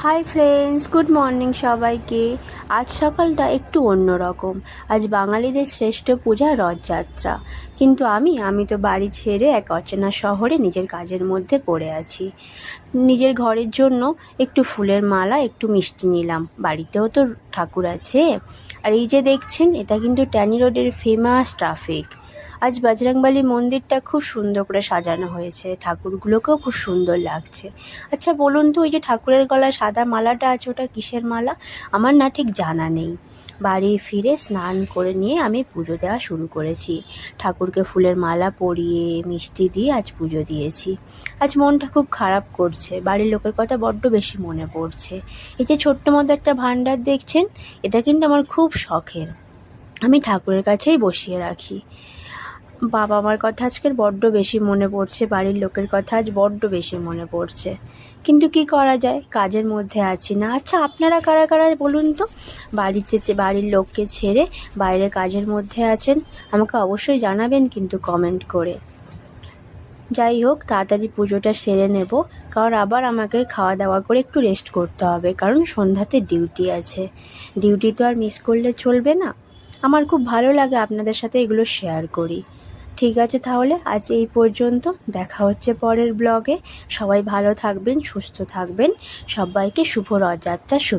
Hi friends, good morning সবাইকে। আজ সকালটা একটু অন্যরকম। আজ বাঙালিদের শ্রেষ্ঠ পূজা রথযাত্রা। কিন্তু আমি তো বাড়ি ছেড়ে এক অচেনা শহরে নিজের কাজের মধ্যে পড়ে আছি। নিজের ঘরের জন্য একটু ফুলের মালা, একটু মিষ্টি নিলাম। বাড়িতেও তো ঠাকুর আছে। আর এই যে দেখছেন, এটা কিন্তু ট্যানি রোডের ফেমাস ট্রাফিক। আজ বজরংবলী মন্দিরটা খুব সুন্দর করে সাজানো হয়েছে, ঠাকুরগুলোকেও খুব সুন্দর লাগছে। আচ্ছা বলুন তো, ওই যে ঠাকুরের গলায় সাদা মালাটা আছে, ওটা কিসের মালা? আমার না ঠিক জানা নেই। বাড়ি ফিরে স্নান করে নিয়ে আমি পুজো দেওয়া শুরু করেছি। ঠাকুরকে ফুলের মালা পরিয়ে মিষ্টি দিয়ে আজ পুজো দিয়েছি। আজ মনটা খুব খারাপ করছে, বাড়ির লোকের কথা বড্ড বেশি মনে পড়ছে। এই যে ছোট্ট মতো একটা ভাণ্ডার দেখছেন, এটা কিন্তু আমার খুব শখের। আমি ঠাকুরের কাছেই বসিয়ে রাখি। বাবা মার কথা আজকের বড্ড বেশি মনে পড়ছে, বাড়ির লোকের কথা আজ বড্ড বেশি মনে পড়ছে। কিন্তু কি করা যায়, কাজের মধ্যে আছি না। আচ্ছা আপনারা কারা কারা বলুন তো, বাড়ির লোককে ছেড়ে বাইরের কাজের মধ্যে আছেন? আমাকে অবশ্যই জানাবেন কিন্তু কমেন্ট করে। যাই হোক, তাড়াতাড়ি পুজোটা সেরে নেব, কারণ আবার আমাকে খাওয়া দাওয়া করে একটু রেস্ট করতে হবে, কারণ সন্ধ্যাতে ডিউটি আছে। ডিউটি তো আর মিস করলে চলবে না। আমার খুব ভালো লাগে আপনাদের সাথে এগুলো শেয়ার করি। ঠিক আছে, তাহলে আজ এই পর্যন্ত। দেখা হচ্ছে পরের ব্লগে। সবাই ভালো থাকবেন, সুস্থ থাকবেন। সবাইকে শুভ রথযাত্রা।